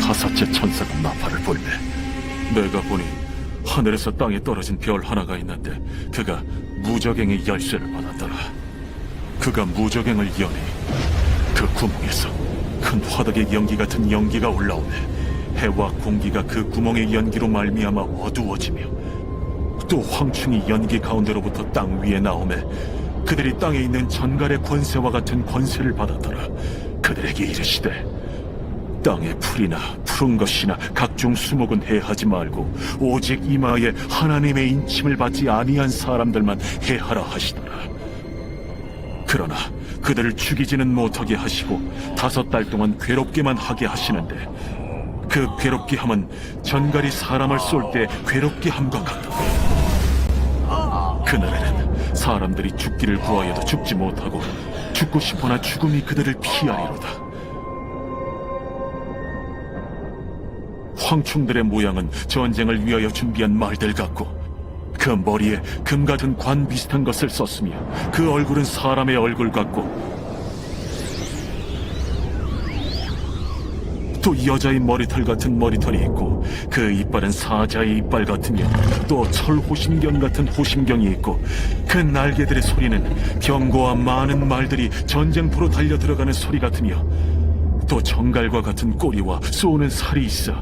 다섯째 천사가 나팔을 불매 내가 보니 하늘에서 땅에 떨어진 별 하나가 있는데 그가 무저갱의 열쇠를 받았더라. 그가 무저갱을 여니 그 구멍에서 큰 화덕의 연기 같은 연기가 올라오매 해와 공기가 그 구멍의 연기로 말미암아 어두워지며 또 황충이 연기 가운데로부터 땅 위에 나오매 그들이 땅에 있는 전갈의 권세와 같은 권세를 받았더라. 그들에게 이르시되 땅의 풀이나 푸른 것이나 각종 수목은 해하지 말고 오직 이마에 하나님의 인침을 받지 아니한 사람들만 해하라 하시더라. 그러나 그들을 죽이지는 못하게 하시고 5달 동안 괴롭게만 하게 하시는데 그 괴롭게 함은 전갈이 사람을 쏠 때 괴롭게 함과 같더라. 그날에는 사람들이 죽기를 구하여도 죽지 못하고 죽고 싶으나 죽음이 그들을 피하리로다. 황충들의 모양은 전쟁을 위하여 준비한 말들 같고 그 머리에 금 같은 관 비슷한 것을 썼으며 그 얼굴은 사람의 얼굴 같고 또 여자의 머리털 같은 머리털이 있고 그 이빨은 사자의 이빨 같으며 또 철호심경 같은 호심경이 있고 그 날개들의 소리는 병거와 많은 말들이 전쟁터로 달려 들어가는 소리 같으며 또 정갈과 같은 꼬리와 쏘는 살이 있어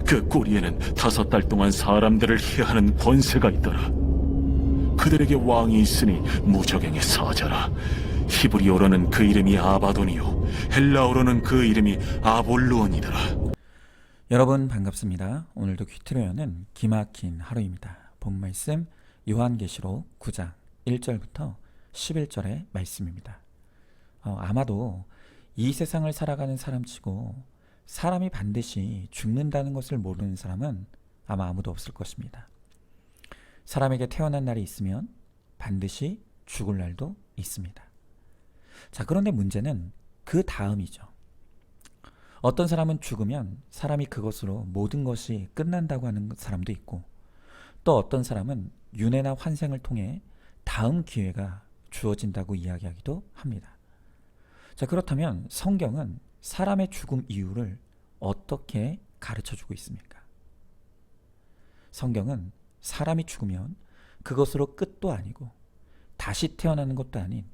그 꼬리에는 5달 동안 사람들을 해하는 권세가 있더라. 그들에게 왕이 있으니 무저갱의 사자라. 히브리어로는 그 이름이 아바돈이요 헬라어로는 그 이름이 아볼루온이더라. 여러분 반갑습니다. 오늘도 퀴트레어는 기막힌 하루입니다. 본 말씀 요한계시록 9장 1절부터 11절의 말씀입니다. 아마도 이 세상을 살아가는 사람치고 사람이 반드시 죽는다는 것을 모르는 사람은 아마 아무도 없을 것입니다. 사람에게 태어난 날이 있으면 반드시 죽을 날도 있습니다. 자, 그런데 문제는 그 다음이죠. 어떤 사람은 죽으면 사람이 그것으로 모든 것이 끝난다고 하는 사람도 있고 또 어떤 사람은 윤회나 환생을 통해 다음 기회가 주어진다고 이야기하기도 합니다. 자, 그렇다면 성경은 사람의 죽음 이유를 어떻게 가르쳐주고 있습니까? 성경은 사람이 죽으면 그것으로 끝도 아니고 다시 태어나는 것도 아닌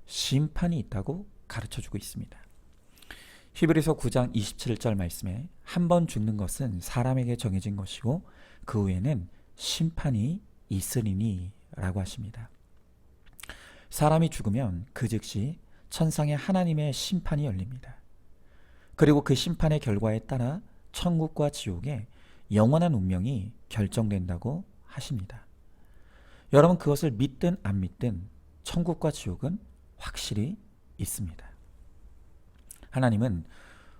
심판이 있다고 가르쳐주고 있습니다. 히브리서 9장 27절 말씀에 한 번 죽는 것은 사람에게 정해진 것이고 그 후에는 심판이 있으리니 라고 하십니다. 사람이 죽으면 그 즉시 천상의 하나님의 심판이 열립니다. 그리고 그 심판의 결과에 따라 천국과 지옥의 영원한 운명이 결정된다고 하십니다. 여러분 그것을 믿든 안 믿든 천국과 지옥은 확실히 있습니다. 하나님은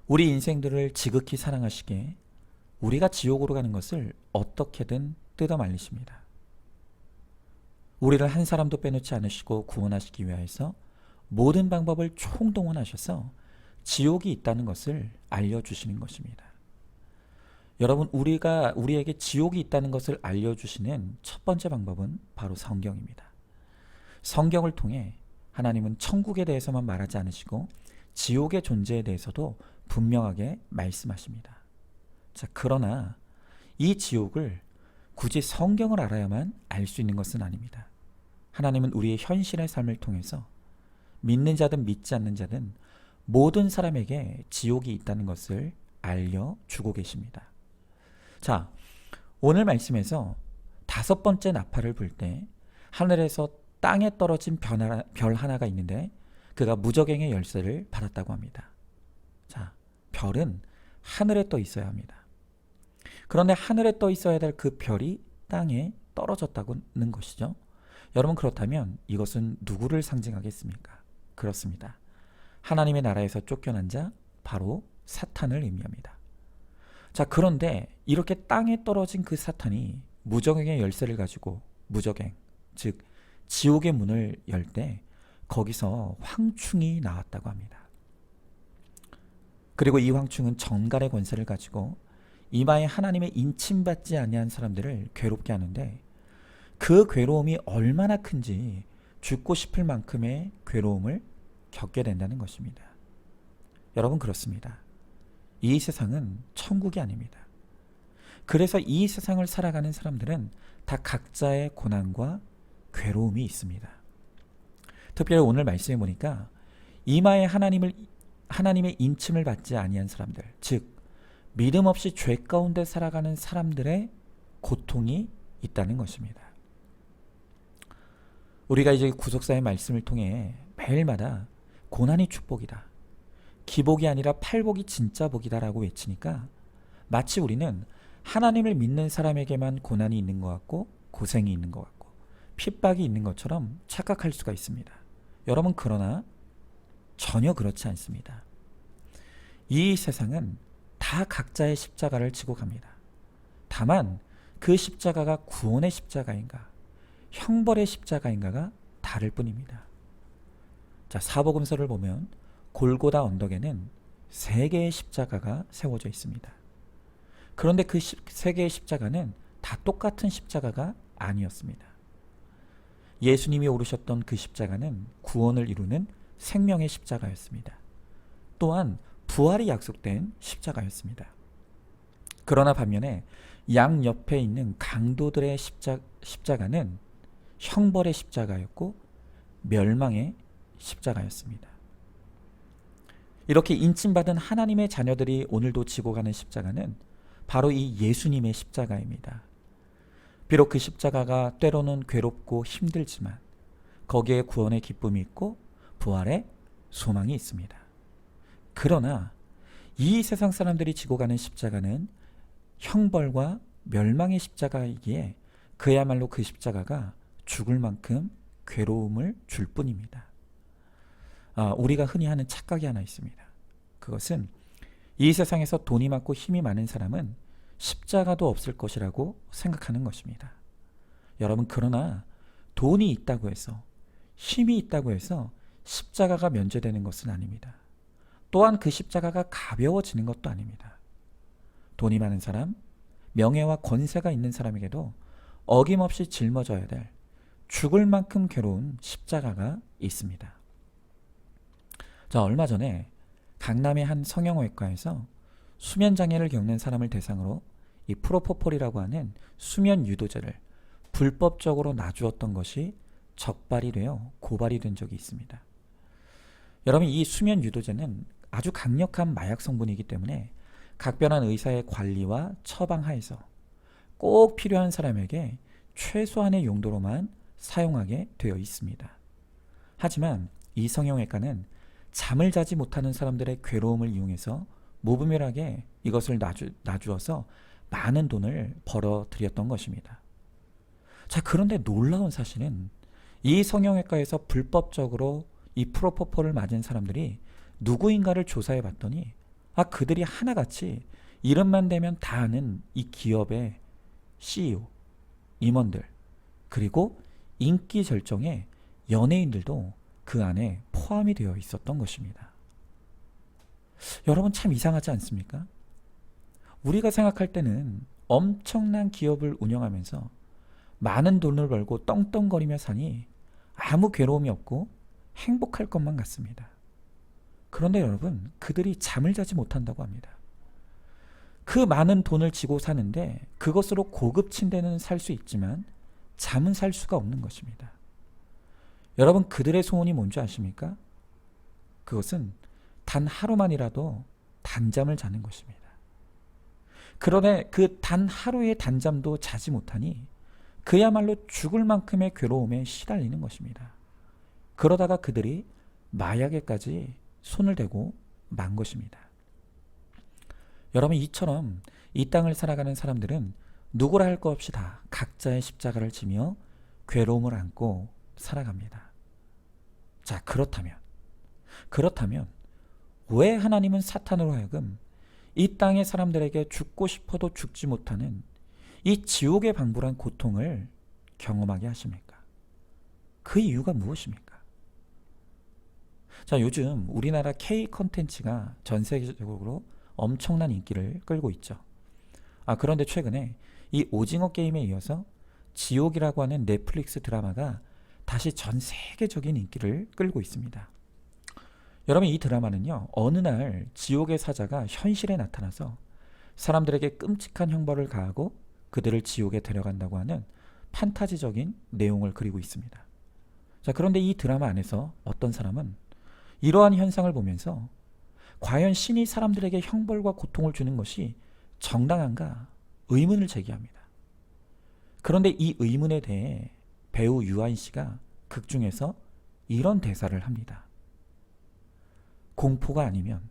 우리 인생들을 지극히 사랑하시기에 우리가 지옥으로 가는 것을 어떻게든 뜯어 말리십니다. 우리를 한 사람도 빼놓지 않으시고 구원하시기 위하여서 모든 방법을 총동원하셔서 지옥이 있다는 것을 알려주시는 것입니다. 여러분 우리에게 지옥이 있다는 것을 알려주시는 첫 번째 방법은 바로 성경입니다. 성경을 통해 하나님은 천국에 대해서만 말하지 않으시고 지옥의 존재에 대해서도 분명하게 말씀하십니다. 자, 그러나 이 지옥을 굳이 성경을 알아야만 알 수 있는 것은 아닙니다. 하나님은 우리의 현실의 삶을 통해서 믿는 자든 믿지 않는 자든 모든 사람에게 지옥이 있다는 것을 알려주고 계십니다. 자, 오늘 말씀에서 5번째 나팔을 불 때 하늘에서 땅에 떨어진 별 하나가 있는데 그가 무저갱의 열쇠를 받았다고 합니다. 자, 별은 하늘에 떠 있어야 합니다. 그런데 하늘에 떠 있어야 될 그 별이 땅에 떨어졌다는 것이죠. 여러분 그렇다면 이것은 누구를 상징하겠습니까? 그렇습니다. 하나님의 나라에서 쫓겨난 자 바로 사탄을 의미합니다. 자, 그런데 이렇게 땅에 떨어진 그 사탄이 무저갱의 열쇠를 가지고 무저갱, 즉 지옥의 문을 열 때 거기서 황충이 나왔다고 합니다. 그리고 이 황충은 정갈의 권세를 가지고 이마에 하나님의 인침받지 아니한 사람들을 괴롭게 하는데 그 괴로움이 얼마나 큰지 죽고 싶을 만큼의 괴로움을 겪게 된다는 것입니다. 여러분 그렇습니다. 이 세상은 천국이 아닙니다. 그래서 이 세상을 살아가는 사람들은 다 각자의 고난과 괴로움이 있습니다. 특별히 오늘 말씀해 보니까 이마에 하나님의 인침을 받지 아니한 사람들, 즉 믿음 없이 죄 가운데 살아가는 사람들의 고통이 있다는 것입니다. 우리가 이제 구속사의 말씀을 통해 매일마다 고난이 축복이다, 기복이 아니라 팔복이 진짜 복이다 라고 외치니까 마치 우리는 하나님을 믿는 사람에게만 고난이 있는 것 같고 고생이 있는 것 같고 핍박이 있는 것처럼 착각할 수가 있습니다. 여러분, 그러나 전혀 그렇지 않습니다. 이 세상은 다 각자의 십자가를 지고 갑니다. 다만 그 십자가가 구원의 십자가인가 형벌의 십자가인가가 다를 뿐입니다. 자, 사복음서를 보면 골고다 언덕에는 3개의 십자가가 세워져 있습니다. 그런데 그 3개의 십자가는 다 똑같은 십자가가 아니었습니다. 예수님이 오르셨던 그 십자가는 구원을 이루는 생명의 십자가였습니다. 또한 부활이 약속된 십자가였습니다. 그러나 반면에 양 옆에 있는 강도들의 십자가는 형벌의 십자가였고 멸망의 십자가였습니다. 이렇게 인침받은 하나님의 자녀들이 오늘도 지고 가는 십자가는 바로 이 예수님의 십자가입니다. 비록 그 십자가가 때로는 괴롭고 힘들지만 거기에 구원의 기쁨이 있고 부활의 소망이 있습니다. 그러나 이 세상 사람들이 지고 가는 십자가는 형벌과 멸망의 십자가이기에 그야말로 그 십자가가 죽을 만큼 괴로움을 줄 뿐입니다. 우리가 흔히 하는 착각이 하나 있습니다. 그것은 이 세상에서 돈이 많고 힘이 많은 사람은 십자가도 없을 것이라고 생각하는 것입니다. 여러분, 그러나 돈이 있다고 해서 힘이 있다고 해서 십자가가 면제되는 것은 아닙니다. 또한 그 십자가가 가벼워지는 것도 아닙니다. 돈이 많은 사람, 명예와 권세가 있는 사람에게도 어김없이 짊어져야 될 죽을 만큼 괴로운 십자가가 있습니다. 자, 얼마 전에 강남의 한 성형외과에서 수면장애를 겪는 사람을 대상으로 이 프로포폴이라고 하는 수면 유도제를 불법적으로 놔주었던 것이 적발이 되어 고발이 된 적이 있습니다. 여러분, 이 수면 유도제는 아주 강력한 마약 성분이기 때문에 각별한 의사의 관리와 처방 하에서 꼭 필요한 사람에게 최소한의 용도로만 사용하게 되어 있습니다. 하지만 이 성형외과는 잠을 자지 못하는 사람들의 괴로움을 이용해서 무분별하게 이것을 놔주어서 많은 돈을 벌어들였던 것입니다. 자, 그런데 놀라운 사실은 이 성형외과에서 불법적으로 이 프로포폴을 맞은 사람들이 누구인가를 조사해 봤더니 그들이 하나같이 이름만 대면 다 아는 이 기업의 CEO, 임원들, 그리고 인기 절정의 연예인들도 그 안에 포함이 되어 있었던 것입니다. 여러분, 참 이상하지 않습니까? 우리가 생각할 때는 엄청난 기업을 운영하면서 많은 돈을 벌고 떵떵거리며 사니 아무 괴로움이 없고 행복할 것만 같습니다. 그런데 여러분, 그들이 잠을 자지 못한다고 합니다. 그 많은 돈을 지고 사는데 그것으로 고급 침대는 살 수 있지만 잠은 살 수가 없는 것입니다. 여러분, 그들의 소원이 뭔지 아십니까? 그것은 단 하루만이라도 단잠을 자는 것입니다. 그런데 그 단 하루의 단잠도 자지 못하니 그야말로 죽을 만큼의 괴로움에 시달리는 것입니다. 그러다가 그들이 마약에까지 손을 대고 만 것입니다. 여러분, 이처럼 이 땅을 살아가는 사람들은 누구라 할 것 없이 다 각자의 십자가를 지며 괴로움을 안고 살아갑니다. 자, 그렇다면 왜 하나님은 사탄으로 하여금 이 땅의 사람들에게 죽고 싶어도 죽지 못하는 이 지옥의 방불한 고통을 경험하게 하십니까? 그 이유가 무엇입니까? 자, 요즘 우리나라 K 컨텐츠가 전 세계적으로 엄청난 인기를 끌고 있죠. 그런데 최근에 이 오징어 게임에 이어서 지옥이라고 하는 넷플릭스 드라마가 다시 전 세계적인 인기를 끌고 있습니다. 여러분, 이 드라마는요, 어느 날 지옥의 사자가 현실에 나타나서 사람들에게 끔찍한 형벌을 가하고 그들을 지옥에 데려간다고 하는 판타지적인 내용을 그리고 있습니다. 자, 그런데 이 드라마 안에서 어떤 사람은 이러한 현상을 보면서 과연 신이 사람들에게 형벌과 고통을 주는 것이 정당한가 의문을 제기합니다. 그런데 이 의문에 대해 배우 유아인 씨가 극 중에서 이런 대사를 합니다. 공포가 아니면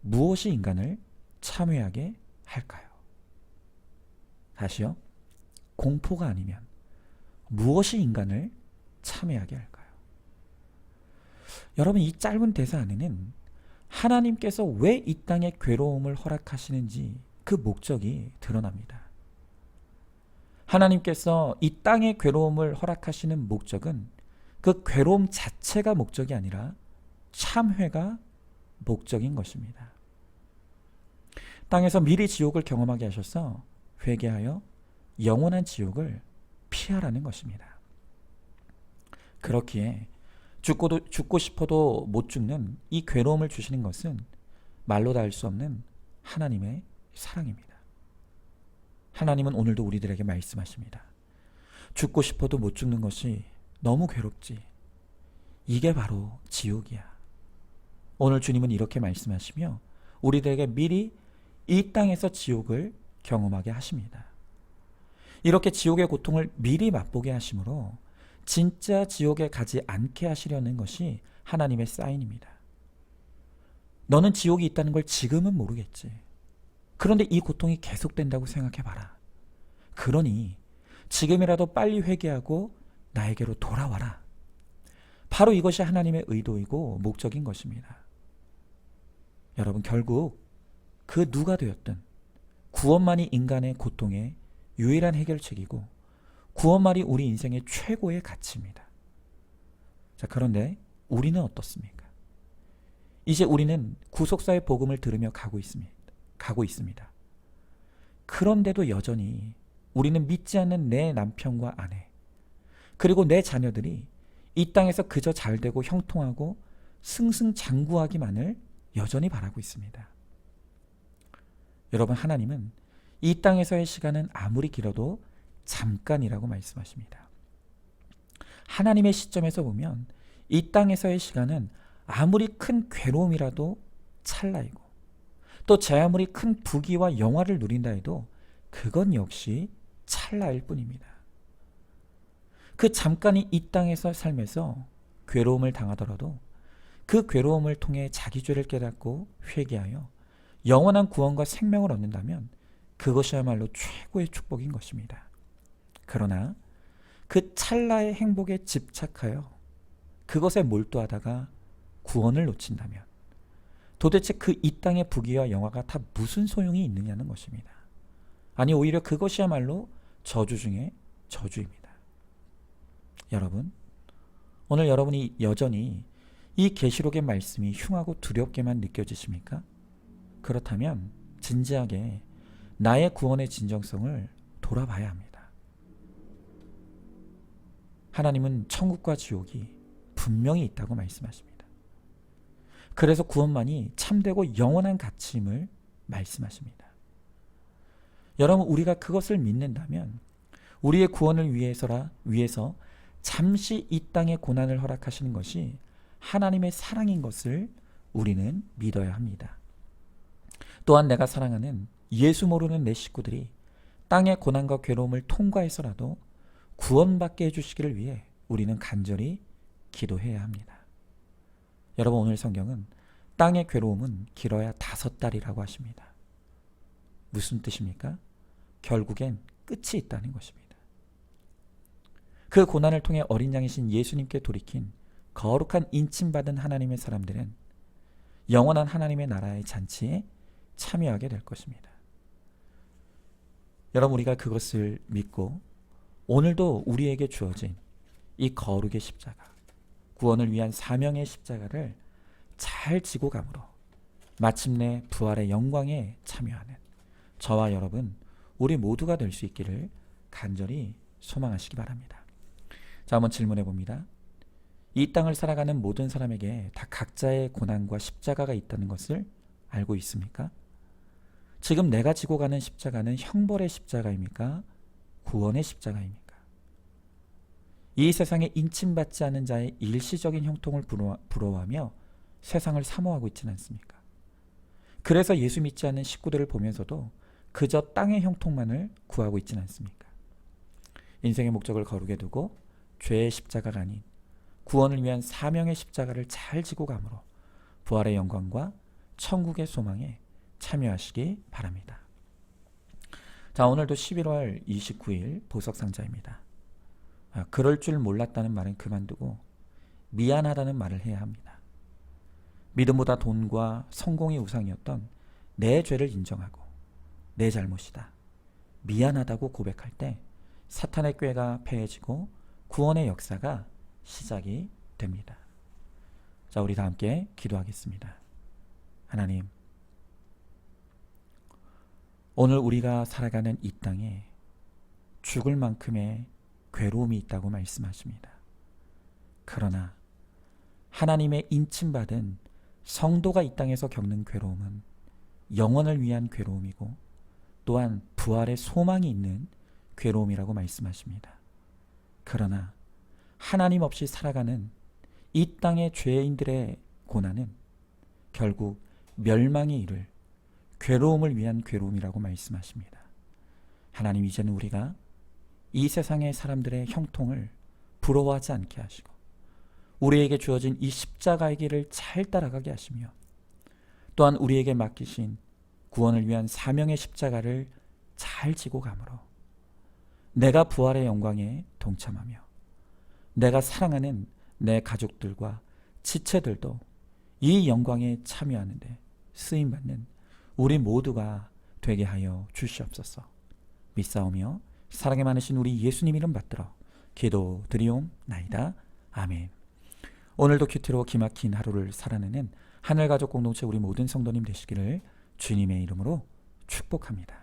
무엇이 인간을 참회하게 할까요? 다시요. 공포가 아니면 무엇이 인간을 참회하게 할까요? 여러분, 이 짧은 대사 안에는 하나님께서 왜 이 땅에 괴로움을 허락하시는지 그 목적이 드러납니다. 하나님께서 이 땅에 괴로움을 허락하시는 목적은 그 괴로움 자체가 목적이 아니라 참회가 목적인 것입니다. 땅에서 미리 지옥을 경험하게 하셔서 회개하여 영원한 지옥을 피하라는 것입니다. 그렇기에 죽고 싶어도 못 죽는 이 괴로움을 주시는 것은 말로 다 할 수 없는 하나님의 사랑입니다. 하나님은 오늘도 우리들에게 말씀하십니다. 죽고 싶어도 못 죽는 것이 너무 괴롭지. 이게 바로 지옥이야. 오늘 주님은 이렇게 말씀하시며 우리들에게 미리 이 땅에서 지옥을 경험하게 하십니다. 이렇게 지옥의 고통을 미리 맛보게 하심으로 진짜 지옥에 가지 않게 하시려는 것이 하나님의 사인입니다. 너는 지옥이 있다는 걸 지금은 모르겠지. 그런데 이 고통이 계속된다고 생각해봐라. 그러니 지금이라도 빨리 회개하고 나에게로 돌아와라. 바로 이것이 하나님의 의도이고 목적인 것입니다. 여러분, 결국 그 누가 되었든 구원만이 인간의 고통의 유일한 해결책이고 구원만이 우리 인생의 최고의 가치입니다. 자, 그런데 우리는 어떻습니까? 이제 우리는 구속사의 복음을 들으며 가고 있습니다. 그런데도 여전히 우리는 믿지 않는 내 남편과 아내, 그리고 내 자녀들이 이 땅에서 그저 잘되고 형통하고 승승장구하기만을 여전히 바라고 있습니다. 여러분, 하나님은 이 땅에서의 시간은 아무리 길어도 잠깐이라고 말씀하십니다. 하나님의 시점에서 보면 이 땅에서의 시간은 아무리 큰 괴로움이라도 찰나이고 또 제 아무리 큰 부귀와 영화를 누린다 해도 그건 역시 찰나일 뿐입니다. 그 잠깐이 이 땅에서 삶에서 괴로움을 당하더라도 그 괴로움을 통해 자기 죄를 깨닫고 회개하여 영원한 구원과 생명을 얻는다면 그것이야말로 최고의 축복인 것입니다. 그러나 그 찰나의 행복에 집착하여 그것에 몰두하다가 구원을 놓친다면 도대체 그 이 땅의 부귀와 영화가 다 무슨 소용이 있느냐는 것입니다. 아니, 오히려 그것이야말로 저주 중에 저주입니다. 여러분, 오늘 여러분이 여전히 이 계시록의 말씀이 흉하고 두렵게만 느껴지십니까? 그렇다면 진지하게 나의 구원의 진정성을 돌아봐야 합니다. 하나님은 천국과 지옥이 분명히 있다고 말씀하십니다. 그래서 구원만이 참되고 영원한 가치임을 말씀하십니다. 여러분, 우리가 그것을 믿는다면 우리의 구원을 위해서 잠시 이 땅의 고난을 허락하시는 것이 하나님의 사랑인 것을 우리는 믿어야 합니다. 또한 내가 사랑하는 예수 모르는 내 식구들이 땅의 고난과 괴로움을 통과해서라도 구원받게 해주시기를 위해 우리는 간절히 기도해야 합니다. 여러분, 오늘 성경은 땅의 괴로움은 길어야 5달이라고 하십니다. 무슨 뜻입니까? 결국엔 끝이 있다는 것입니다. 그 고난을 통해 어린 양이신 예수님께 돌이킨 거룩한 인침받은 하나님의 사람들은 영원한 하나님의 나라의 잔치에 참여하게 될 것입니다. 여러분, 우리가 그것을 믿고 오늘도 우리에게 주어진 이 거룩의 십자가, 구원을 위한 사명의 십자가를 잘 지고 감으로 마침내 부활의 영광에 참여하는 저와 여러분, 우리 모두가 될 수 있기를 간절히 소망하시기 바랍니다. 자, 한번 질문해 봅니다. 이 땅을 살아가는 모든 사람에게 다 각자의 고난과 십자가가 있다는 것을 알고 있습니까? 지금 내가 지고 가는 십자가는 형벌의 십자가입니까? 구원의 십자가입니까? 이 세상에 인침받지 않은 자의 일시적인 형통을 부러워하며 세상을 사모하고 있지는 않습니까? 그래서 예수 믿지 않는 식구들을 보면서도 그저 땅의 형통만을 구하고 있지는 않습니까? 인생의 목적을 거룩에 두고 죄의 십자가가 아닌 구원을 위한 사명의 십자가를 잘 지고 감으로 부활의 영광과 천국의 소망에 참여하시기 바랍니다. 자, 오늘도 11월 29일 보석상자입니다. 그럴 줄 몰랐다는 말은 그만두고 미안하다는 말을 해야 합니다. 믿음보다 돈과 성공이 우상이었던 내 죄를 인정하고 내 잘못이다, 미안하다고 고백할 때 사탄의 꾀가 패해지고 구원의 역사가 시작이 됩니다. 자, 우리 다 함께 기도하겠습니다. 하나님, 오늘 우리가 살아가는 이 땅에 죽을 만큼의 괴로움이 있다고 말씀하십니다. 그러나 하나님의 인침받은 성도가 이 땅에서 겪는 괴로움은 영원을 위한 괴로움이고 또한 부활의 소망이 있는 괴로움이라고 말씀하십니다. 그러나 하나님 없이 살아가는 이 땅의 죄인들의 고난은 결국 멸망에 이를 괴로움을 위한 괴로움이라고 말씀하십니다. 하나님, 이제는 우리가 이 세상의 사람들의 형통을 부러워하지 않게 하시고 우리에게 주어진 이 십자가의 길을 잘 따라가게 하시며 또한 우리에게 맡기신 구원을 위한 사명의 십자가를 잘 지고 가므로 내가 부활의 영광에 동참하며 내가 사랑하는 내 가족들과 지체들도 이 영광에 참여하는데 쓰임받는 우리 모두가 되게 하여 주시옵소서. 믿사오며 사랑이 많으신 우리 예수님 이름 받들어 기도드리옵나이다. 아멘. 오늘도 큐티로 기막힌 하루를 살아내는 하늘가족 공동체 우리 모든 성도님 되시기를 주님의 이름으로 축복합니다.